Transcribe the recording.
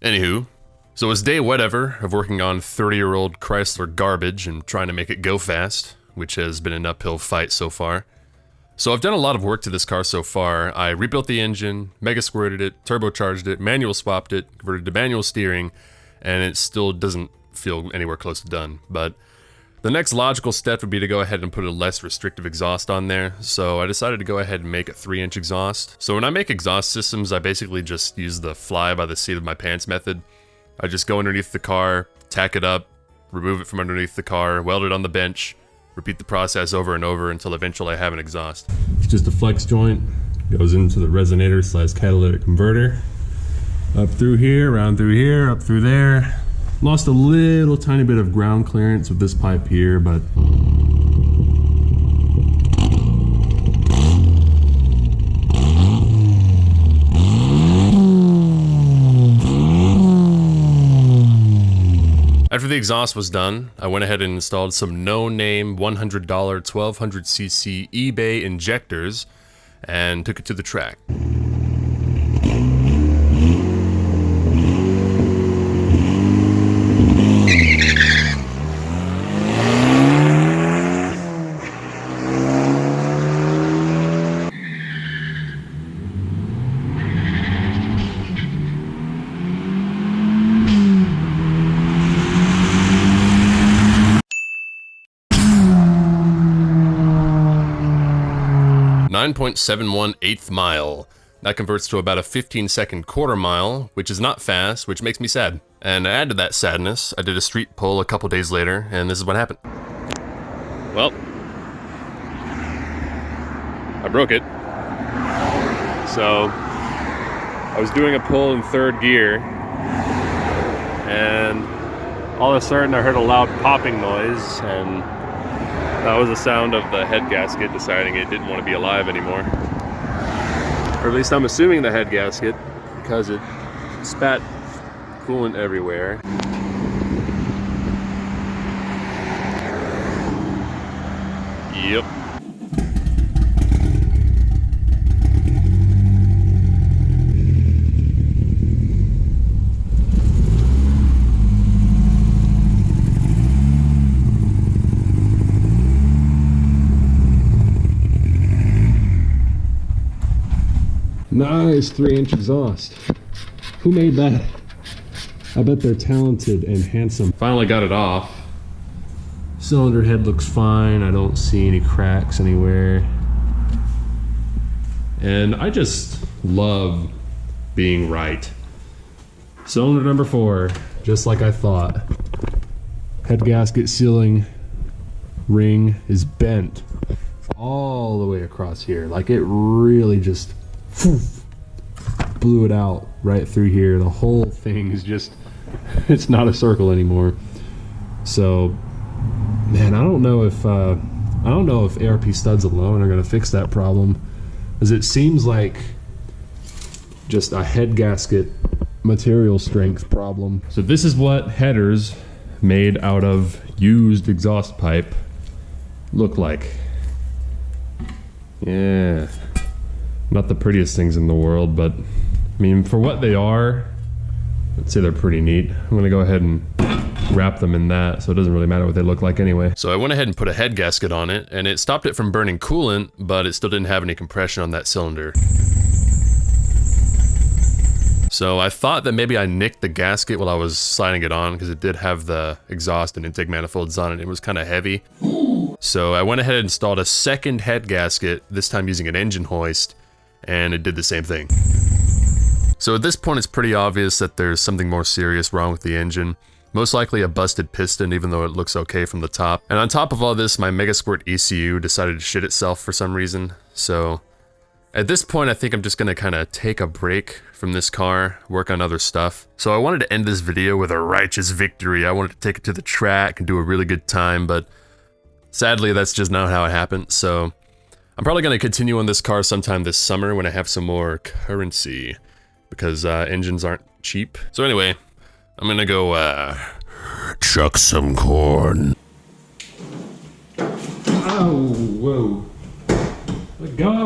Anywho, so it's day whatever of working on 30-year-old Chrysler garbage and trying to make it go fast, which has been an uphill fight so far. So I've done a lot of work to this car so far. I rebuilt the engine, mega squirted it, turbocharged it, manual swapped it, converted to manual steering, and it still doesn't feel anywhere close to done. But the next logical step would be to go ahead and put a less restrictive exhaust on there, so I decided to go ahead and make a 3-inch exhaust. So when I make exhaust systems, I basically just use the fly by the seat of my pants method. I just go underneath the car, tack it up, remove it from underneath the car, weld it on the bench, repeat the process over and over until eventually I have an exhaust. It's just a flex joint, goes into the resonator / catalytic converter. Up through here, around through here, up through there. Lost a little tiny bit of ground clearance with this pipe here, but after the exhaust was done, I went ahead and installed some no-name $100 1200cc eBay injectors and took it to the track. .718 mile. That converts to about a 15-second quarter mile, which is not fast, which makes me sad. And to add to that sadness, I did a street pull a couple days later, and this is what happened. Well, I broke it. So, I was doing a pull in 3rd gear, and all of a sudden I heard a loud popping noise, and that was the sound of the head gasket deciding it didn't want to be alive anymore. Or at least I'm assuming the head gasket, because it spat coolant everywhere. Yep. Nice 3-inch exhaust. Who made that? I bet they're talented and handsome. Finally got it off. Cylinder head looks fine. I don't see any cracks anywhere. And I just love being right. Cylinder number 4, just like I thought. Head gasket sealing ring is bent all the way across here. Like it really just blew it out right through here. The whole thing is just, it's not a circle anymore. So, man, I don't know if ARP studs alone are going to fix that problem, as it seems like just a head gasket material strength problem. So this is what headers made out of used exhaust pipe look like. Yeah. Not the prettiest things in the world, but I mean, for what they are, I'd say they're pretty neat. I'm gonna go ahead and wrap them in that, so it doesn't really matter what they look like anyway. So I went ahead and put a head gasket on it, and it stopped it from burning coolant, but it still didn't have any compression on that cylinder. So I thought that maybe I nicked the gasket while I was sliding it on, because it did have the exhaust and intake manifolds on it. It was kind of heavy. So I went ahead and installed a second head gasket, this time using an engine hoist, and it did the same thing. So at this point it's pretty obvious that there's something more serious wrong with the engine. Most likely a busted piston, even though it looks okay from the top. And on top of all this, my Megasquirt ECU decided to shit itself for some reason. So at this point, I think I'm just gonna kind of take a break from this car, work on other stuff. So I wanted to end this video with a righteous victory. I wanted to take it to the track and do a really good time, but sadly that's just not how it happened. So I'm probably gonna continue on this car sometime this summer when I have some more currency, because engines aren't cheap. So anyway, I'm gonna go chuck some corn. Oh, whoa. Let go.